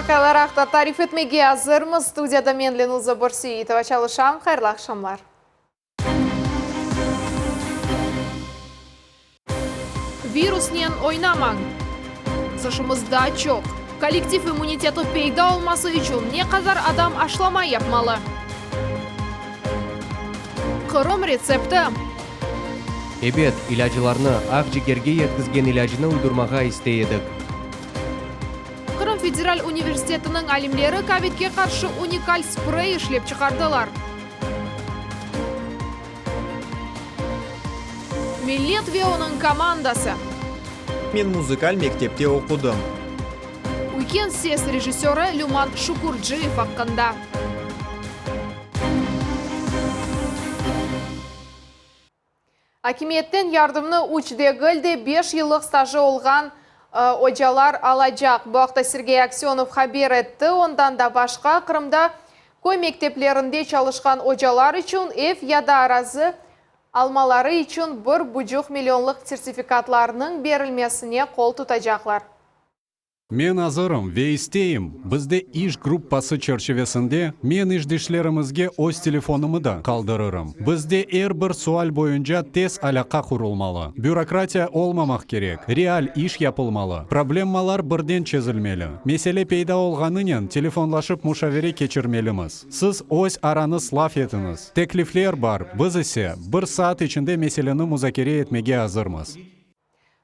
Балақайлар ақта тариф етмеге азырмыз. Студияда мен Ленуза Борсиетова çalışам. Хайырлы ақшамлар. Вируснен ойнамаң. Сышымызда çok. Коллектив иммунитеті пейда olması үшін не қазар адам ашлама yapmalı. Қырым рецепті. Эбет, илажыларны ақ жігерге еткізген илажыны уйдырмаға істейедік. Қырым Федераль университетінің алимлері ковидке қаршы уникаль спрей ішлеп шығардылар. Миллет ве оның командасы. Мен музыкаль мектепте оқудым. Уикенд сес режиссері Люман Шукурджиев аққында. Акиметтен ярдымны учдегілде 5 yıllık стажы олған ожалар алacak. Bu haqda Sergey Aksionov haber etdi. Ondan da başka Kırım'da köy mekteplерінде çalışkan ocalar için ev ya da arazı almaları için 1,5 milyonluk sertifikatlarının verilmesine kol tutacaklar. Мен азырым ве истейм. Бізде иш группасы чарчевесінде мен ишдешлерімізге өз телефонымды қалдырырым. Бізде бір суал бойынша тез алақа құрылмалы. Бюрократия олмамақ керек. Реал иш yapılmalı. Проблемалар бірден чезілмелі. Меселе пейда олғанынен телефонлашып мушавере кечірмеліміз. Сіз өз араныз лаф етіңіз. Теклифлер бар. Біз ise 1 saat içinde meselені музакере етмеге азырмыз.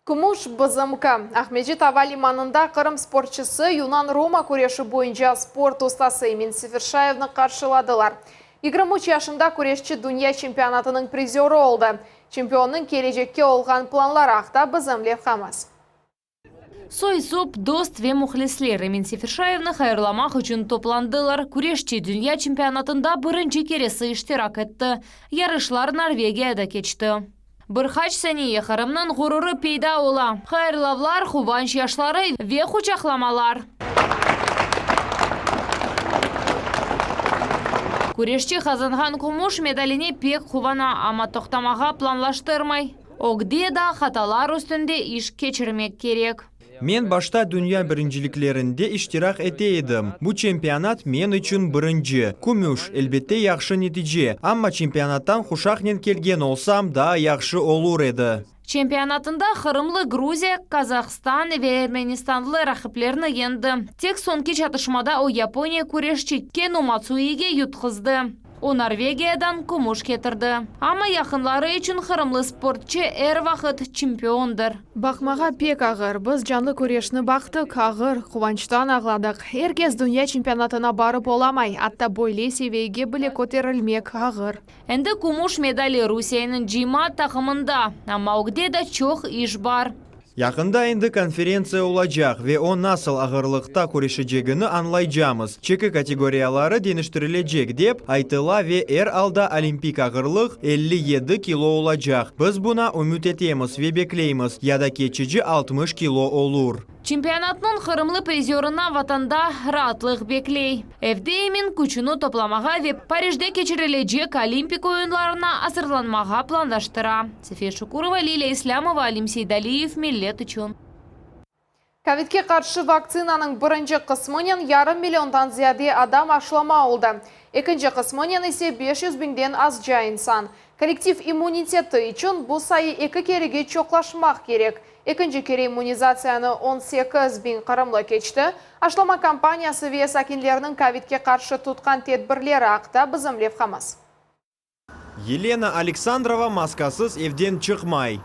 Кумуш Бызымка. Ахмеджит Ава лиманында Кырым спортчысы Юнан-Рома күреші бойынша спорт ustası Emin Seferşayevны қаршыладылар. 23 yaşında күрешчі dünya чемпионатының призері oldu. Чемпионның келешекке olған планлар ақта Бызым Левхамас. Сой-соп, дост ве мухлеслер Эмин Сефершаевны хайырламақ үшін топландылар. Күрешчі дүния чемпионатында бірінші кересі іштирак етті. Ярышлар Норвегияда кечті. Бірхач сәние Қырымның ғұрыры пейда ола. Хайырлавлар, хуванш яшлары ве құчақламалар. Күрешчі Қазанған Кумуш медаліне пек хувана ама тоқтамаға планлаштырмай. Огде да хаталар үстінде иш кечірмек керек. Мен башта dünya birinciliklerinde iştirak eteydim. Bu çempionat men için birinci. Kumuş elbette yaxşı netice. Ama çempionattan huşaqnen kelgen olsam da yaxşı olur edi. Чемпионатында Қырымлы Грузия, Казахстан ве Эрменистанлы рақыплерні енді. Тек сонки чатышмада о Япония күрешчі Кену Мацуиге ютқызды. O Norvegiyadan kumuş getirdi. Ama yakınları için Қырымлы спортчы вақыт чемпиондыр. Бақмаға пек ағыр. Біз жанлы көрешіні бақтық ағыр, қуанчтан ағладық. Herkes dünya чемпионатына барып оламай, атта бойле севейге біле көтерілмек ағыр. Әнді кumuş медали Русияның жима тақымында. Ama огде да çok iş бар. Yakında endi konferensiya olacak ve o nasıl ağırlıkta көрüşeceğini anlayacağımız. Çeki kategoriyaları deniştirilecek dep aytıla ve alda olimpik ağırlık 57 kilo olacak. Biz buna ümit etemiz ve bekleyimiz ya da keçici 60 kilo olur. Чемпионатның Қырымлы призерына ватанда ратлық беклей. Evde Emin күчіні топлamaға ve Парижде кечірілежек Олимпик ойынларына асырланмаға пландаштыра. Сефия Шукурова, Лилия Исламова, Алим Сейдалиев, Миллет үшін. Ковидке қаршы вакцинаның бірінші қысмынен yarım milyondan ziyade адам ашлама oldu. Екінші қысмынен ise 500 binden azca insan. Kollektiv immuniteti için bu sayı 2 kerege çoqlaşmaq gerek. İkinci kere immunizasyonu 18 bin Kırımlı keçti. Aşlama kampaniyası ve sakinlerinin Covid'ke karşı tutkan tedbirleri haqda Bızım Levhamas. Елена Александрова maskasız evden çıkmay.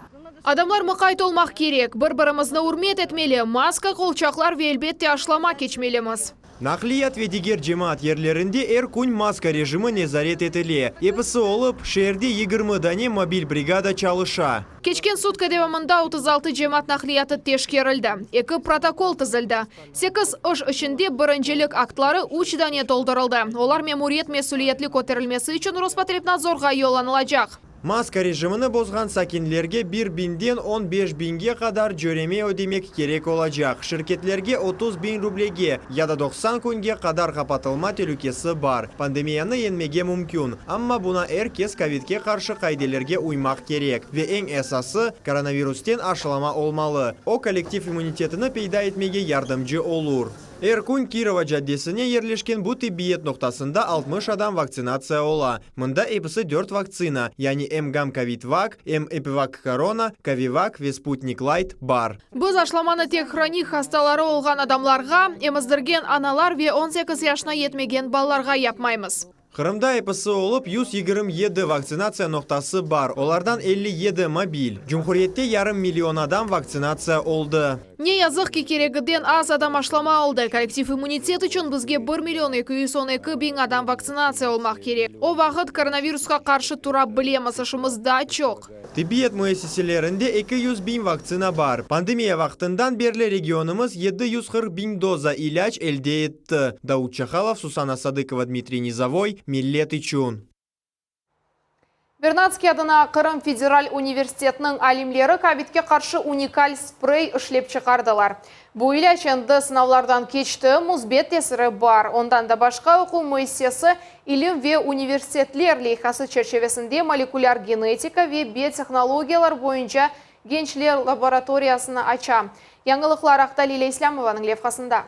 Adamlar мұқайт olmaq керек. Bir-birimizni hurmet etmeli. Maska, қолчақлар ve elbette aşlama keçmelimiz. Nakliyat ve diğer cemaat yerlerinde kun maska rejimi nezaret etili. Episi olup şehirde 20 tane mobil brigada çalışa. Keçken sutka devamında 36 cemaat nakliyatı teşkerildi. 2 protokol tızıldı. 8 iş içinde birincilik aktları 3 tane dolduruldu. Olar memuriyet mesuliyetli ko'tarilmesi için Rospotrebnadzorga yollanılacak. Maska rejimini bozgan sakinlerge 1 binden 15 binge kadar jöreme ödemek gerek olacak. Şirketlerge 30 bin rublege ya da 90 kunge kadar kapatılma tehlikesi var. Pandemiyani yenmege mümkün. Ama buna herkes Covid'ke karşı kaidelerge uymak gerek. Ve en esası koronavirüsten aşılama olmalı. O kolektif immunitetini peyda etmege yardımcı olur. Эркун Кирова жаддесіне ерлешкен бұ тибиет ноқтасында 60 адам вакцинация ола. Мында эпісі 4 вакцина, яғни М-гам ковид-вак, М-эпивак корона, ковивак, Веспутник лайт бар. Біз ашламаны тек хроник хасталары олған адамларға, еміздірген аналар ве 18 яшына етмеген балларға япмаймыз. Қырымда эпісі олып 127 вакцинация ноқтасы бар, олардан 57 мобиль. Жұмхуриетте ярым миллион адам вакцинация олды. Не язық керегіден аз адам ашлама алды. Коллектив иммунитет үшін бізге 1 миллион 212 бин адам вакцинация олмақ керек. О вақыт коронавирусқа қаршы тура білеміз, ашымызда жоқ. Тибет муэссеселерінде 200 бин вакцина бар. Пандемия вақтындан берлі регионымыз 740 бин доза иляч әлде етті. Дауд Чахалов, Сусана Садыкова, Дмитрий Низовой, Миллет Ичун. Вернадский адына Қырым Федераль университетінің алимлері ковидке қаршы уникаль спрей ішлеп шығардылар. Бұл иляч енді сынаулардан кечті, мұзбет тесірі бар. Ондан да башқа оқу муэссесі илім ве университетлер лейхасы черчевесінде молекуляр генетика ве биотехнологиялар бойынша генчлер лабораториясыны ача. Яңылықлар Ақталила Ислямованың левқасында.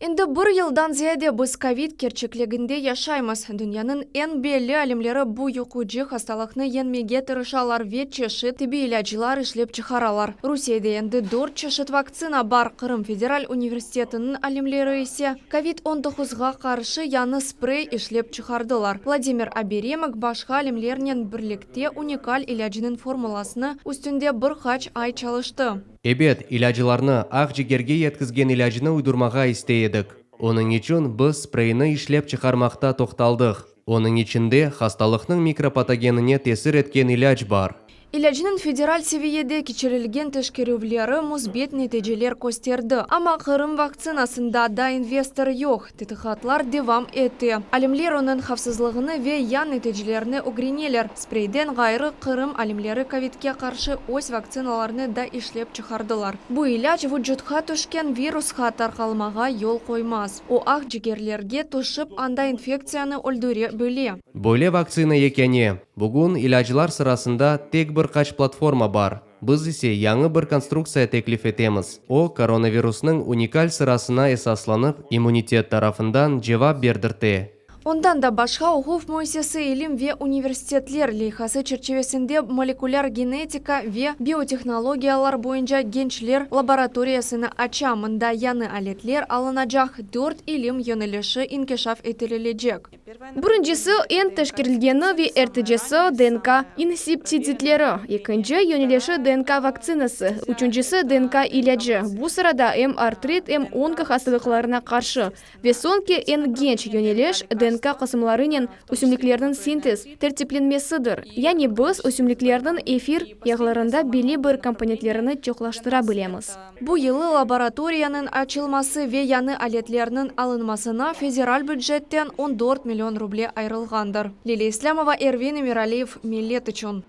Енді бір елдан зияде біз ковид керчеклегінде яшаймыз. Дүнияның ең белі әлімлері бұл юқуджи хасталықны енмеге тырышалар вет чешет тибі илячылар ішлеп чықаралар. Русияде енді 4 чешет вакцина бар. Қырым Федераль университетінің әлімлері есе ковид-19-ға қаршы яны спрей ішлеп чықардылар. Владимир Аберемік башқа әлімлерінен бірлікте уникаль илячының формуласыны үстінде бір хач ай чалышты. Эбет илячыларны ақ жігерге еткізген илячыны уйдурмаға істейедік. Оның үшін біз спрейні ішлеп чықармақта тоқталдық. Оның ішінде хасталықның микропатогеніне тесір еткен иляч бар. Илячының федераль севиеде кечерілген тешкеревлері мұзбет нетежелер көстерді. Ама Қырым вакцинасында да инвестор yok. Тетіхатлар девам еті. Алимлер оның хавсызлығыны ве ян нетежелеріне огренелер. Спрейден ғайры Қырым алимлері ковидке қаршы ось вакциналарны да ишлеп чықардылар. Бұл иляч вүджетқа түшкен вирусқа тарқалмаға yol қоймаз. О ақ жігерлерге түшіп анда инфекцияны өлдіре бөле. Бөле вакцина екене. Бүгін илячылар сырасында тек бір қач платформа бар. Біз есе яңы бір конструкция теклиф етеміз. О коронавирусның уникаль сырасына эсасланып, иммунитет тарафындан жевап бердірте. Ондан да башқа оқув муэссесі илим ве университетлер лейхасы черчевесінде молекуляр генетика ве биотехнологиялар бойынша генчлер лабораториясыны ача. Мында яны алетлер алынажақ 4 илим йөнелеші инкешаф етелележек. Біріншісі ен тәшкерілгені ве әртіжесі ДНК инсептицидлері. Екінші йөнелеші ДНК вакцинасы. Үшіншісі ДНК илячы. Бұл сырада М-артрит, М-онка хасталықларына қаршы. Ве сонке ен генч йөнелеш ДНК қысымларының өсімліклердің синтез тәртіпленмесідір. Яғни біз өсімліклердің эфир яғларында белі бір компонентлеріні чоқлаштыра білеміз. Бұл елі лабораторияның ачылмасы ве яны алетлерінің алынмасына федераль бюджеттен 14 миллион рубле айрылғандар. Лилия Ислямова, Эрвин Эмиралиев, Миллет Ичун.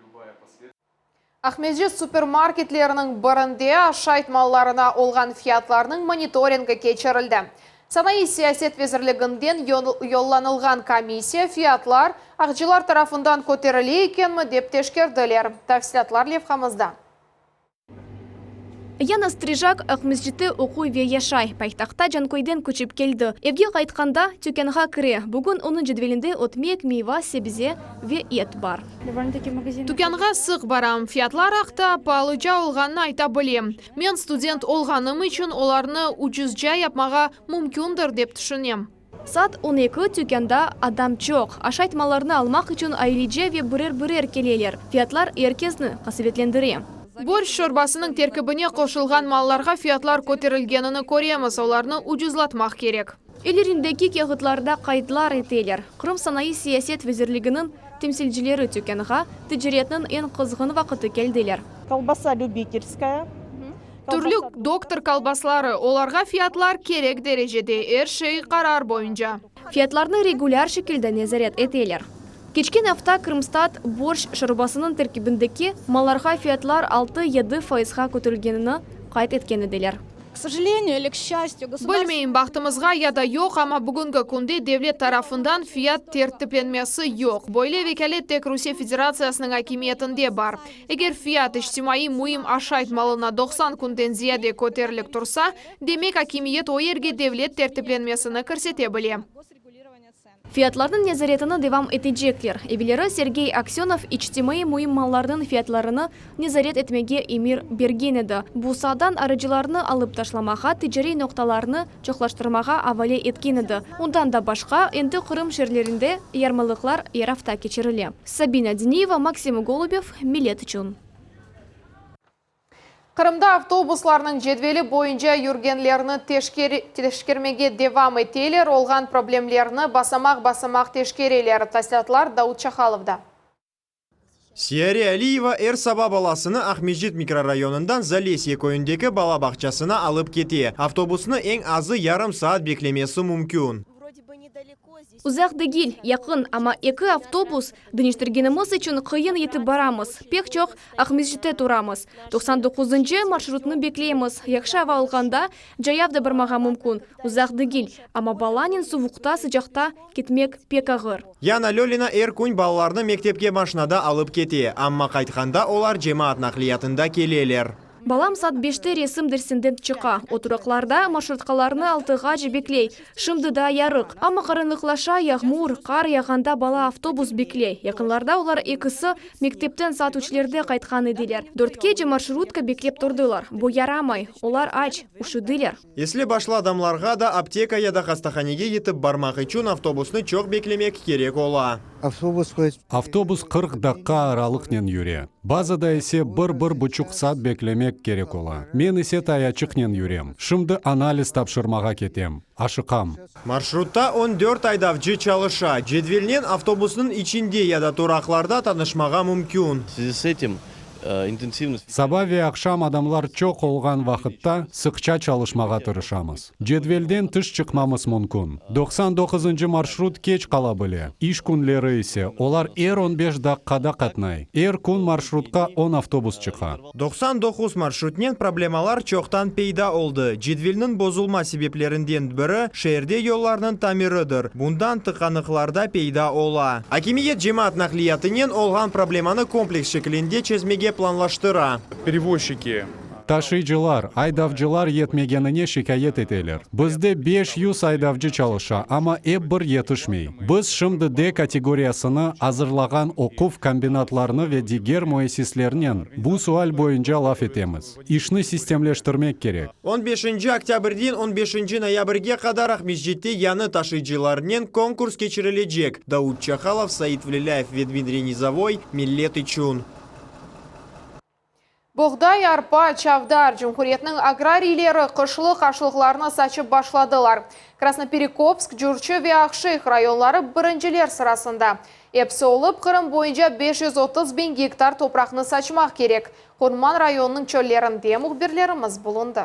Ахмеджет супермаркетлерінің бірінде шайт малларына олған фиятларының мониторингі кечерілді. Санай саясет везірлігінден йолланылған комиссия фиятлар ақжылар тарафындан көтерілі екенмі деп тешкерділер. Тәфсилатлар левқамызда. Яна Стрижак Ахмеджеті оқу ве яшай. Пайтақта жанкойден көчіп келді. Евге қайтқанда түкенға кіре. Бүгін оның жедвелінде отмек, мейва, себзе ве ет бар. Түкенға сық барам. Фиятлар ақта палыжа олғанны айта білем. Мен студент олғаным үшін оларны үчізжа япмаға мүмкіндір деп түшінем. Сат 12 түкенда адам жоқ. Ашайтмаларны алмақ үшін айлиже ве бірер келелер. Фиятлар еркезні қасыветлендіре. Борщ шорбасының теркібіне қошылған малларға фиятлар көтерілгенini көреміз, оларны ұжызлатмақ керек. Елеріндегі кеғытларда қайдылар етелер. Қырым санайы саясет везірлігінің темсілжілері түкенға тіджіретінің ең қызғын вақыты келділер. Колбаса любительская. Түрлік доктор колбаслары, оларға фиятлар керек дәрежеде әршей қарар бойынша. Фиятларны регуляр шекілді незарет етелер. Кечкен авта Крымстат борщ шорбасының теркибіндекі маларға фиятлар 6-7% көтірілгенini қайт еткені делер. К сожалению или к счастью, государство... Білмейін бақтымызға яда yok, ama бүгінгі күнде devlet tarafından fiyat tertiplenmesi yok. Böyle vekalet tek Rusya Federasyasının hakimiyetinde var. Eğer fiyat içtimai muhim aşağı 90 günden ziyade koterilik tursa, demek hakimiyet o yerge devlet tertiplenmesini көрсете. Fiyatlarının nezaretini devam edecekler. Evlileri Sergey Aksyonov içtimai muhim mallarının fiyatlarını nezaret etmege emir bergen edi. Bu sadan aracılarını alıp taşlamağa, ticari noktalarını çoğlaştırmağa avale etken edi. Ondan da başka, endi Kırım şehirlerinde yarmalıklar her hafta geçirildi. Sabina Diniyeva, Максим Голубев, Millet için. Kırımda avtobuslarının jedveli boyunca yürgenlerini teşkirmege devam eteler, olgan problemlerini basamak teşkireler. Taslatlar Davut Çakhalov'da. Siyari Aliyeva Er-Saba balasını Ahmejit mikrorayonundan Zalesye köyündeki bala bahçesine alıp keti. Avtobusunu en azı yarım saat beklemesi mümkün. Uzak değil, yakın ama iki avtobus dönüştürgenimiz için kıyın yetip baramız. Pek çok Ahmejit'te turamız. 99. marşrutunu bekleyemiz. Yakşava olganda Jayavda barmağa mümkün. Uzak değil ama balanin soğukta sıcakta gitmek pek ağır. Yana Lolina Erkun balalarını mektepke maşinada alıp keti. Amma kaytkanda olar cemaat nakliyatında keleler. Balam saat 5'te resim dersinden çıka. Oturaklarda marşrutkalarını 6'ga bekley. Şimdi da yarık. Ama karanlıklaşa yağmur, kar yağanda bala avtobus bekley. Yakınlarda olar ikisi mektepten saat 3'lerde kaytkan ediler. 4 marşrutka beklep turdular. Bu yaramay. Olar aç, üşüdüler. Esli başlı adamlarga da apteka ya da hastahanege yetip barmak için avtobusunu çok beklemek gerek ola. Автобус 40 dakika aralıknen yürü. Bazada ise 1-1,5 saat beklemek gerek ola. Men ise tayaçıknen yürüyem. Şimdi analiz tapşırmağa ketem. Aşıkam. Marşrutta 14 aydavcı çalışa. Jedvelinen avtobusunun içinde ya da duraklarda tanışmağa mümkün. Sabah ve akşam adamlar çok olgan vakitte sıkça çalışmağa tırışamız. Cedvelden tış çıkmamız mümkün. 99. marşrut geç kalabili. İş günleri ise olar 15 dakikada katnay. Gün marşrutka 10 avtobus çıka. 99 marşrutnen problemalar çoktan peyda oldu. Jedvelinin bozulma sebeplerinden biri şehirde yollarının tamiridir. Bundan tıkanıklarda peyda ola. Hakimiyet cemaat nakliyatının olgan problemanı kompleks şeklinde çözmege planlaştıra. Перевозчики. Taşıyıcılar, aydavcılar yetmegenine şikayet eteler. Bizde 500 aydavcı çalışa ama bir yetişmey. Biz şimdi D kategoriyasını hazırlagan okuf kombinatlarını ve diğer müessislerinin bu sual boyunca laf etemiz. İşini sistemleştirmek gerek. 15 oktyabrdan 15 noyabrga kadar Ahmejit'te yanı taşıyıcılarının konkurs geçirilecek. Davut Çakhalov, Said Vlilayev ve Dmitri Nizavoy, Millet için. Buğday, arpa, çavdar, Cumhuriyetinin agrarileri kışlık aşılıklarını saçıp başladılar. Krasnoperekopsk, Jurchi ve Akşehir rayonları birinciler sırasında. Hepsi olup Kırım boyunca 530 bin hektar toprağını saçmak gerek. Kurman rayonunun çöllerinde muhbirlerimiz bulundu.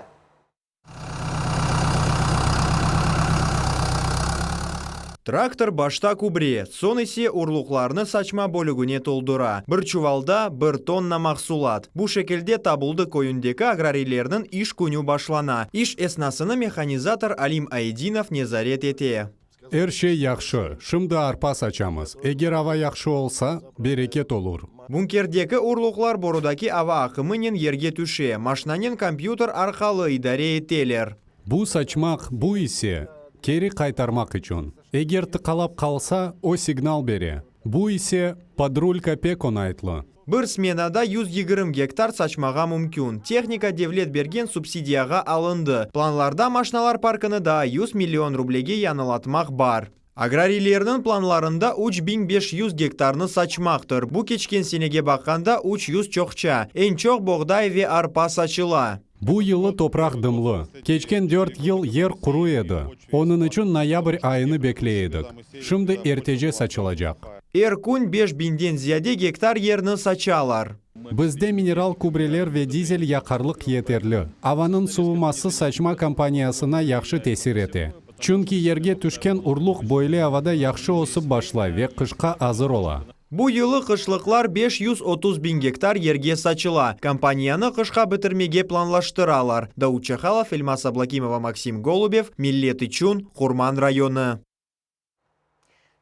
Трактор башта кубре, сон есе урлукларны сачма бөлігіне толдыра. Bir чувалда 1 тонна махсулат. Bu şekilde табылды көйіндегі аграрийлердің iş күнü başlana. İş esnasını mexanizator Alim Aydinov nezaret ete. Her şey yaxşı. Şimdi arpa saçamız. Eğer hava yaxşı olsa bereket olur. Bunkerdeki uрлуклар borudaki hava akımının yerge tüşe. Maşinanın kompüter arkalı idare eteler. Bu saçmak, bu ise geri kaytarmak için. Eğer tıkalap kalsa o signal beri. Bu ise padrulka pek onaytlı. Bir smenada 120 gektar saçmağa mümkün. Teknika devlet bergen subsidiyaga alındı. Planlarda maşinalar parkını da 100 milyon rublege yanılatmak var. Agrarilerinin planlarında 3500 gektarını saçmaktır. Bu keçken senege bakanda 300 çokça. En çok buğday ve arpa saçıla. Bu yılı toprak dımlı. Geçken 4 yıl yer kuru edi. Onun için noyabr ayını bekleydik. Şimdi ertece saçılacak. Erkun 5000'den ziyade gektar yerini saçalar. Bizde mineral kubreler ve dizel yakarlık yeterli. Havanın soğuması saçma kampanyasına yaxşı tesir eti. Çünkü yerge düşken urluk böyle havada yaxşı osıp başlay ve kışka hazır ola. Бу йылы кышлыклар 530 000 гектар ерге сачыла. Компанияны кышка бітірмеге планлаштыралар. Дауд Чахалов, Эльмас Аблакимова, Максим Голубев, Миллет Ичун, Курман районы.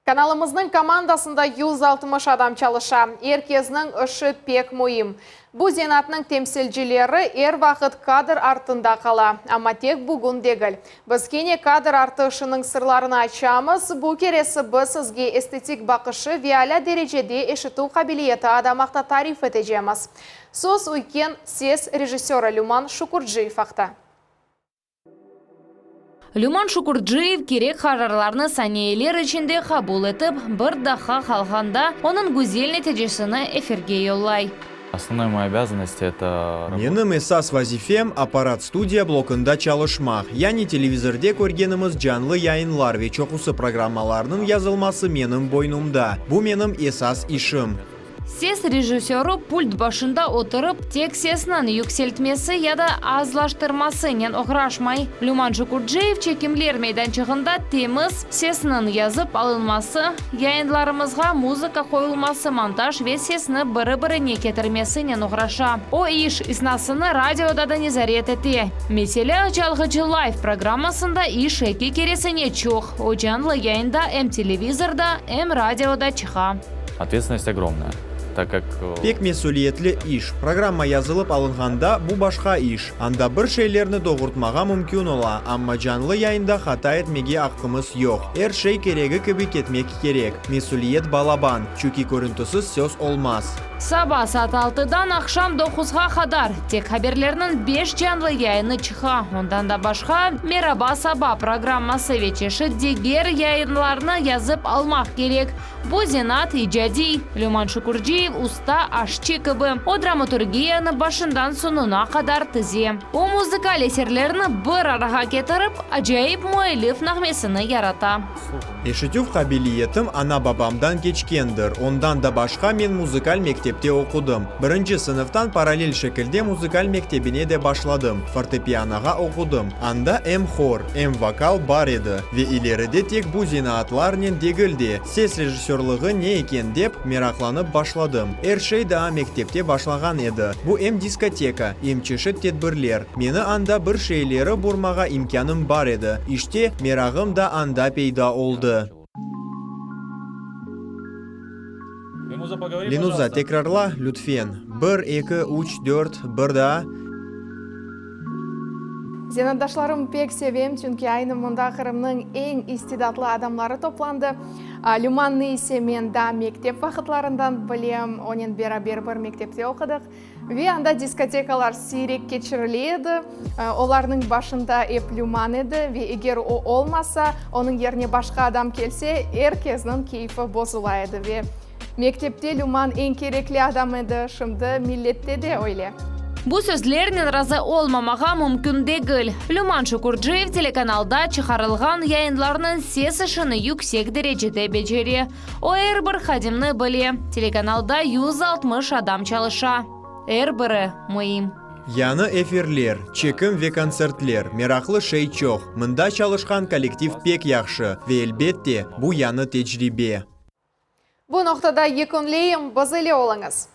Каналымыздың командасында 160 адам çalışа. Еркезінің ұшы пек мойым. Бұ зенатның темсілжілері ер вақыт кадр артында қала. Ама тек бүгін дегіл. Біз кене кадр артышының сырларына açamыз. Бұ кересі біз сізге эстетик бақышы виаля дережеде ешіту қабілеті адамақта тариф етежеміз. Сөз үйкен сес режиссері Люман Шукурджиев ақта. Люман Шукурджиев керек қарарларны саниелер ішінде қабыл етіп, бір дақа қалғанда оның гүзел нәтижесіні эфирге йоллай. Основная моя обязанность — это... Менің эсас вазифем аппарат студия блокында çalışмақ. Яни телевизорде көргеніміз жанлы яйынлар ве чоқусы программаларының yazılması менің бойнумда. Бу менің эсас ишім. Сес режиссері пульт башында отырып, тек сесінің юкселтмесі яда азлаштырмасы нен оғырашмай. Люман Шукурджиев чекімлер мейданчығында теміз сесінің yazып алынмасы, яйынларымызға музыка қойылмасы, монтаж ве сесіні бірі-біріне кетірмесі нен оғыраша. О иш иснасыны радиода да незарет ете. Меселі жалғычы лайф программасында иш еке кересіне чоқ. О жанлы яйында әм телевизорда, әм радиода чыға. Ответственность огромная, так как... Пек месулиетлі иш. Программа yazылып алынғанда бу башқа иш. Анда бір шейлерні доғыртмаға мүмкін ола, амма жанлы яйында хата етмеге аққымыз yok. Әр шей керегі кебі кетмек керек. Месулиет балабан, чүки көрінтісіз сөз олмаз. Саба саат 6-дан ақшам 9-ға қадар. Тек хаберлерінің 5 жанлы яйыны чыға. Ондан да башқа Мераба Саба программасы вечеші дегер яйынларны yazып алмақ керек. Бұ зенат ижади. Люман Шукурджиев уста ашчы кібі. О драматургияны башындан сонуна қадар тізе. О музыкал есерлеріні бір араға кетіріп, ажайып муэлиф нағмесіні ярата. Ешітюв қабилиетім ана бабамдан кечкендір. Ондан да башқа мен музыкал мектепте оқудым. Бірінші сыныфтан параллель шекілде музыкал мектебіне де башладым. Фортепианаға оқудым. Анда әм хор, әм вокал бар еді. Ве илеріде тек бу зинаатларнен дегілде. Сес режиссерлығы не екен деп мерақланып башладым. Әршей да мектепте башлаған еді. Бу әм дискотека, әм чешет тедбірлер. Мені анда бір шейлері бұрмаға имканым бар еді. Иште мерағым да анда пейда олды. Ленуза, текрарла, Лютфен. 1, 2, 3, 4, 1 да. Зенаддашларым пек севем, чүнки айны мұнда қырымның ең истидатлы адамлары топланды. Люманны есе мен да мектеп вақытларындан білем, онен бер бір мектепте оқыдық. Ве анда дискотекалар сирек кечіріледі, оларның башында еп Люман еді, ве егер о олмаса, оның ерне башқа адам келсе, әркезінің кейфі бозылайды. Ве мектепте Люман ең кереклі адам еді, шымды миллетте де ойле. Бұ сөзлерінен разы олмамаға мүмкін дегіл. Люман Шукурджиев телеканалда чықарылған яйынларының сес ішіні yüksek дәрежеде бежере. О әрбір қадимны біле. Телеканалда 160 адам çalışа. Әрбірі мұйым. Яны эфирлер, чекім ве концертлер, мерақлы шей чоқ. Мында çalışқан коллектив пек яқшы. Ве әлбетте, бұ яны тежрибе. Бұл ноқтада екінлейім, бізілі олыңыз.